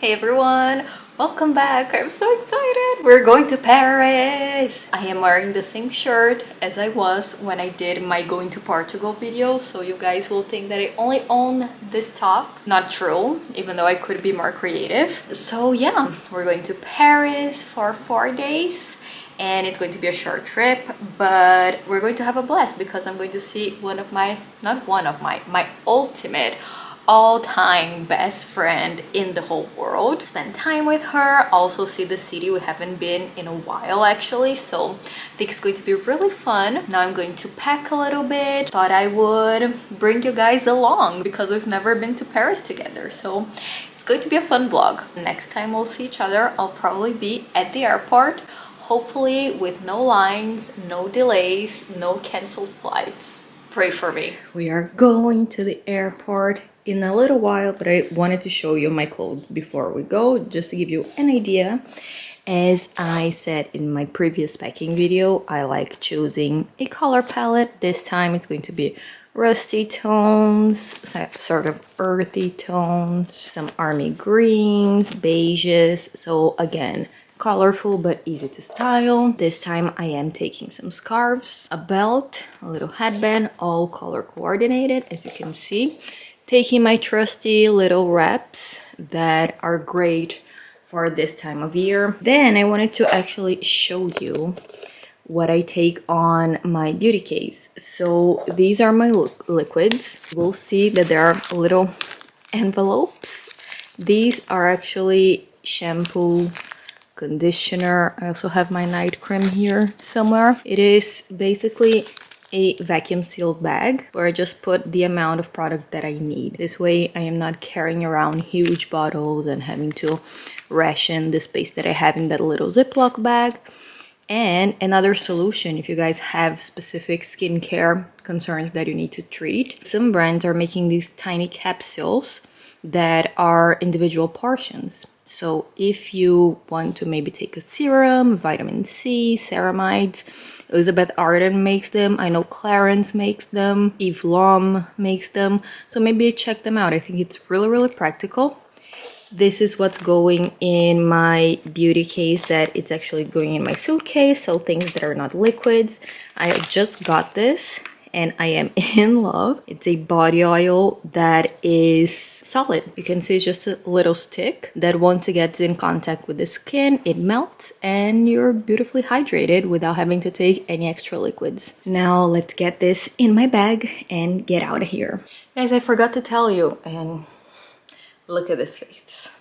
Hey everyone, welcome back. I'm so excited. We're going to Paris. I am wearing the same shirt as I was when I did my going to Portugal video, so you guys will think that I only own this top. Not true, even though I could be more creative. So yeah, we're going to Paris for 4 days and it's going to be a short trip, but we're going to have a blast because I'm going to see my ultimate all-time best friend in the whole world, spend time with her, also see the city. We haven't been in a while actually, so I think it's going to be really fun. Now I'm going to pack a little bit. Thought I would bring you guys along because we've never been to Paris together, so it's going to be a fun vlog. Next time we'll see each other, I'll probably be at the airport, hopefully with no lines, no delays, no canceled flights. Pray for me. We are going to the airport in a little while, but I wanted to show you my clothes before we go, just to give you an idea. As I said in my previous packing video, I like choosing a color palette. This time it's going to be rusty tones, sort of earthy tones, some army greens, beiges. So again, colorful but easy to style. This time I am taking some scarves, a belt, a little headband, all color coordinated, as you can see. Taking my trusty little wraps that are great for this time of year. Then I wanted to actually show you what I take on my beauty case. So these are my liquids. We'll see that there are little envelopes. These are actually shampoo, conditioner. I also have my night cream here somewhere. It is basically a vacuum sealed bag where I just put the amount of product that I need. This way I am not carrying around huge bottles and having to ration the space that I have in that little Ziploc bag. And another solution, if you guys have specific skincare concerns that you need to treat, some brands are making these tiny capsules that are individual portions. So if you want to maybe take a serum, vitamin C, ceramides, Elizabeth Arden makes them. I know Clarins makes them. Eve Lom makes them. So maybe check them out. I think it's really practical. This is what's going in my beauty case that it's actually going in my suitcase. So things that are not liquids. I just got this and I am in love. It's a body oil that is solid. You can see it's just a little stick that once it gets in contact with the skin, it melts and you're beautifully hydrated without having to take any extra liquids. Now let's get this in my bag and get out of here. Guys, I forgot to tell you, and look at this face.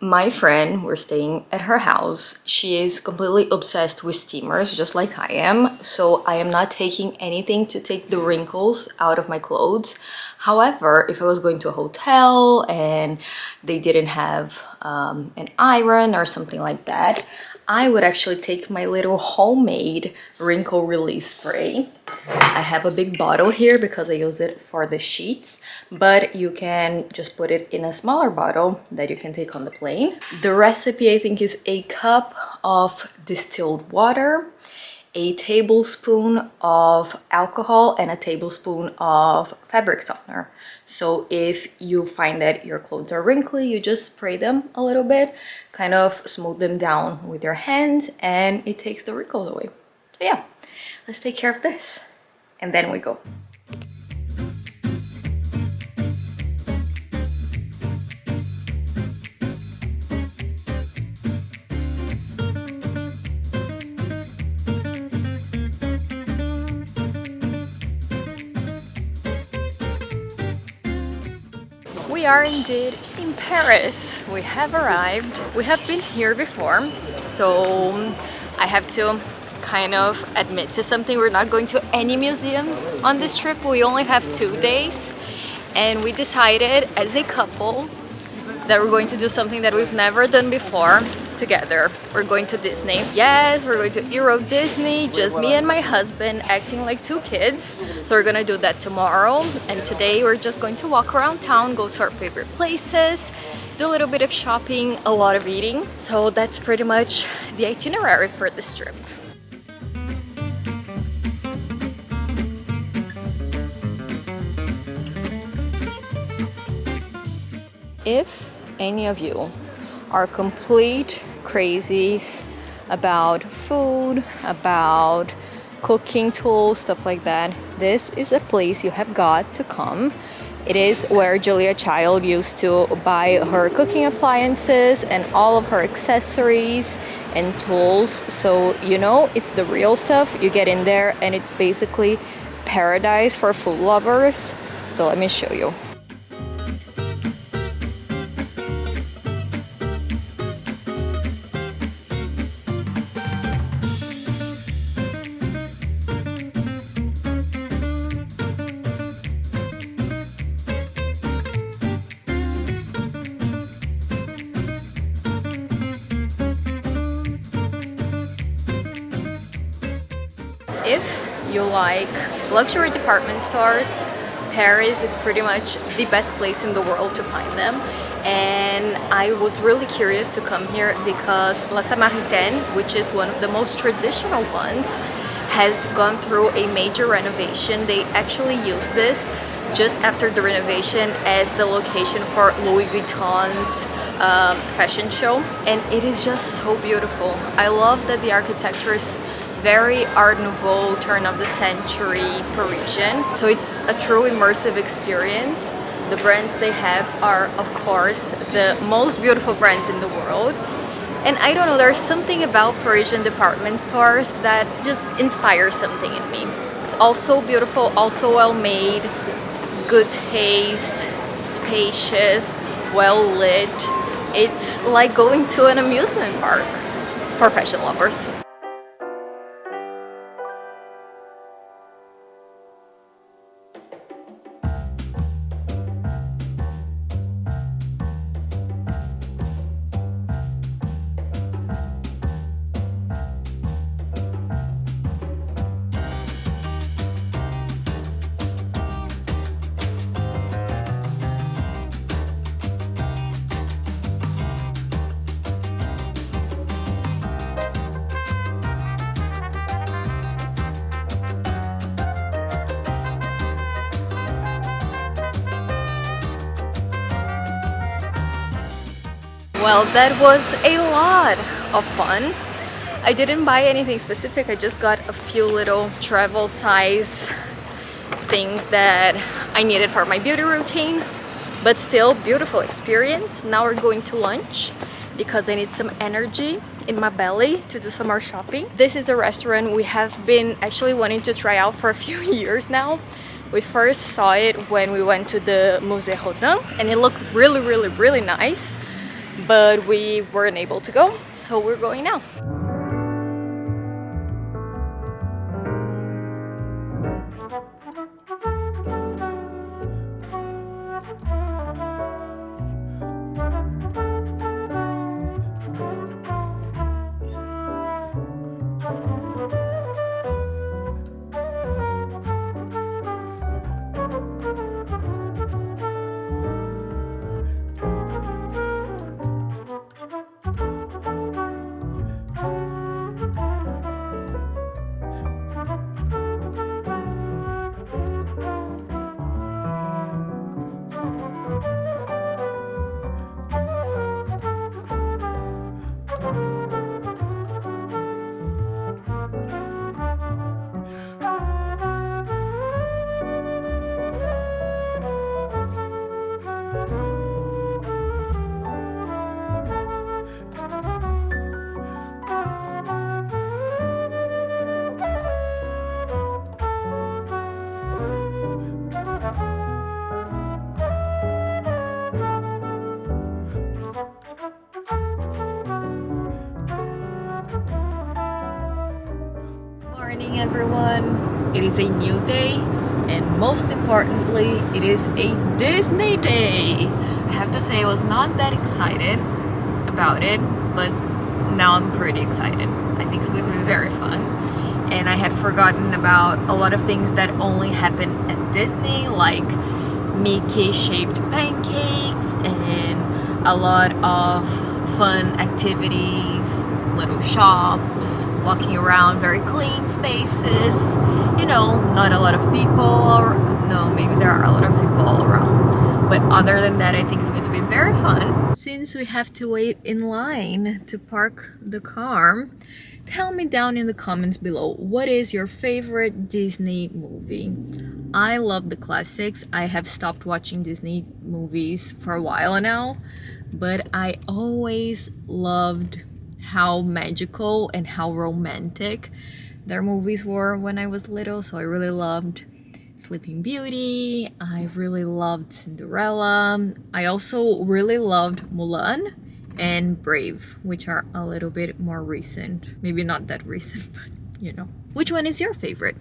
My friend, we're staying at her house. She is completely obsessed with steamers, just like I am. So I am not taking anything to take the wrinkles out of my clothes. However, if I was going to a hotel and they didn't have an iron or something like that, I would actually take my little homemade wrinkle release spray. I have a big bottle here because I use it for the sheets, but you can just put it in a smaller bottle that you can take on the plane. The recipe, I think, is a cup of distilled water, a tablespoon of alcohol, and a tablespoon of fabric softener. So if you find that your clothes are wrinkly, you just spray them a little bit, kind of smooth them down with your hands, and it takes the wrinkles away. So yeah, let's take care of this and then we go. We are indeed in Paris. We have arrived. We have been here before, so I have to kind of admit to something. We're not going to any museums on this trip. We only have 2 days, and we decided as a couple that we're going to do something that we've never done before together. We're going to Disney. Yes, we're going to Euro Disney, just me and my husband acting like 2 kids. So we're gonna do that tomorrow, and today we're just going to walk around town, go to our favorite places, do a little bit of shopping, a lot of eating. So that's pretty much the itinerary for this trip. If any of you are complete crazies about food, about cooking tools, stuff like that, this is a place you have got to come. It is where Julia Child used to buy her cooking appliances and all of her accessories and tools. So you know it's the real stuff. You get in there and it's basically paradise for food lovers. So let me show you. If you like luxury department stores, Paris is pretty much the best place in the world to find them. And I was really curious to come here because La Samaritaine, which is one of the most traditional ones, has gone through a major renovation. They actually used this just after the renovation as the location for Louis Vuitton's fashion show, and it is just so beautiful. I love that the architecture is very Art Nouveau, turn of the century Parisian. So it's a true immersive experience. The brands they have are, of course, the most beautiful brands in the world. And I don't know, there's something about Parisian department stores that just inspires something in me. It's also beautiful, also well made, good taste, spacious, well lit. It's like going to an amusement park for fashion lovers. Well, that was a lot of fun. I didn't buy anything specific, I just got a few little travel size things that I needed for my beauty routine, but still beautiful experience. Now we're going to lunch because I need some energy in my belly to do some more shopping. This is a restaurant we have been actually wanting to try out for a few years now. We first saw it when we went to the Musée Rodin and it looked really nice, but we weren't able to go, so we're going now. Morning everyone, it is a new day and most importantly it is a Disney day. I have to say I was not that excited about it, but now I'm pretty excited. I think it's going to be very fun, and I had forgotten about a lot of things that only happen at Disney, like Mickey shaped pancakes and a lot of fun activities, little shops, walking around very clean spaces, you know, not a lot of people, or no, maybe there are a lot of people all around, But other than that, I think it's going to be very fun. Since we have to wait in line to park the car, tell me down in the comments below, what is your favorite Disney movie? I love the classics. I have stopped watching Disney movies for a while now, but I always loved how magical and how romantic their movies were when I was little. So I really loved Sleeping Beauty, I really loved Cinderella, I also really loved Mulan and Brave, which are a little bit more recent. Maybe not that recent, but you know. Which one is your favorite?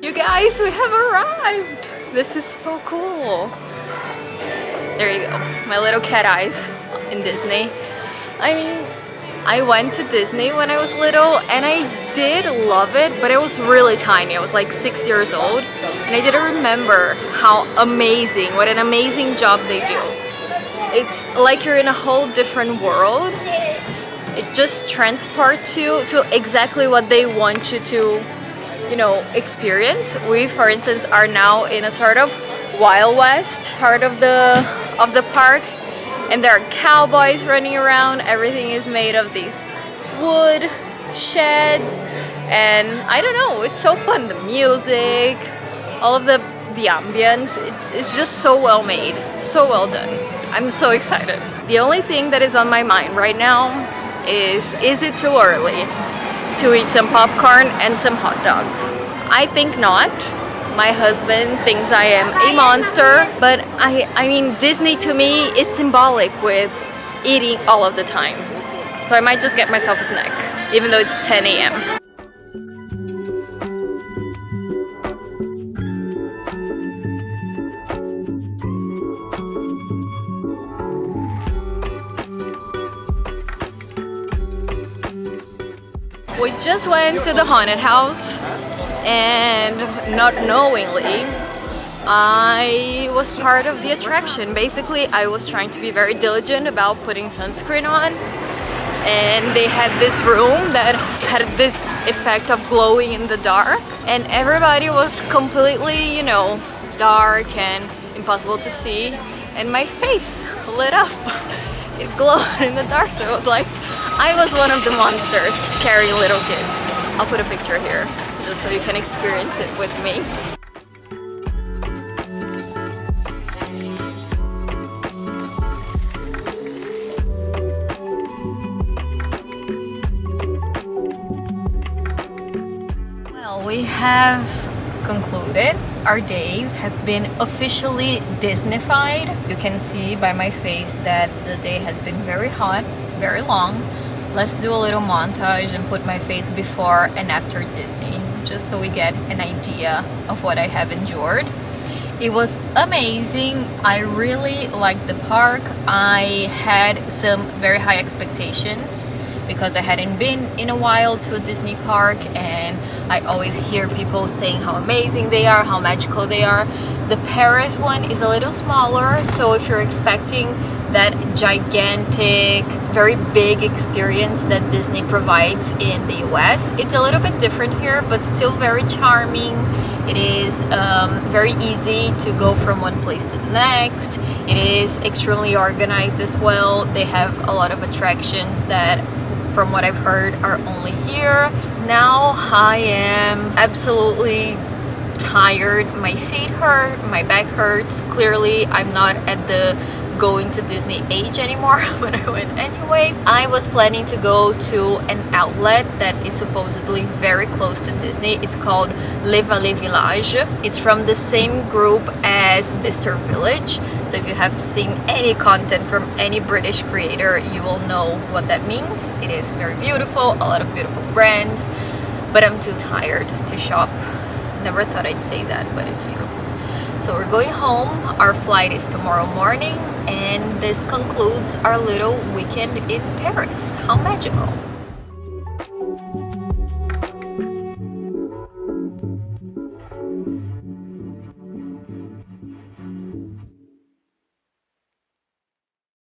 You guys, we have arrived! This is so cool! There you go, my little cat eyes in Disney. I mean, I went to Disney when I was little and I did love it, but I was really tiny. I was like 6 years old and I didn't remember how amazing, what an amazing job they do. It's like you're in a whole different world. It just transports you to exactly what they want you to, you know, experience. We, for instance, are now in a sort of Wild West part of the park, and there are cowboys running around. Everything is made of these wood sheds, and I don't know, it's so fun. The music, all of the ambience, it's just so well made, so well done. I'm so excited. The only thing that is on my mind right now is it too early to eat some popcorn and some hot dogs? I think not. My husband thinks I am a monster, but I mean, Disney to me is symbolic with eating all of the time. So I might just get myself a snack, even though it's 10 a.m. We just went to the haunted house, and not knowingly, I was part of the attraction. Basically, I was trying to be very diligent about putting sunscreen on, and they had this room that had this effect of glowing in the dark, and everybody was completely, you know, dark and impossible to see, and my face lit up. It glowed in the dark, so it was like I was one of the monsters scaring little kids. I'll put a picture here just so you can experience it with me. Well, we have concluded. Our day have been officially Disneyfied. You can see by my face that the day has been very hot, very long. Let's do a little montage and put my face before and after Disney, just so we get an idea of what I have endured. It was amazing. I really liked the park. I had some very high expectations because I hadn't been in a while to a Disney park, and I always hear people saying how amazing they are, how magical they are. The Paris one is a little smaller, so if you're expecting that gigantic, very big experience that Disney provides in the US, it's a little bit different here, but still very charming. It is very easy to go from one place to the next. It is extremely organized as well. They have a lot of attractions that, from what I've heard, are only here. Now I am absolutely tired. My feet hurt, my back hurts. Clearly I'm not at the going to Disney age anymore, but I went anyway. I was planning to go to an outlet that is supposedly very close to Disney. It's called Le Vallée Village. It's from the same group as Mr. Village. So if you have seen any content from any British creator, you will know what that means. It is very beautiful, a lot of beautiful brands, but I'm too tired to shop. Never thought I'd say that, but it's true. So we're going home. Our flight is tomorrow morning, and this concludes our little weekend in Paris. How magical.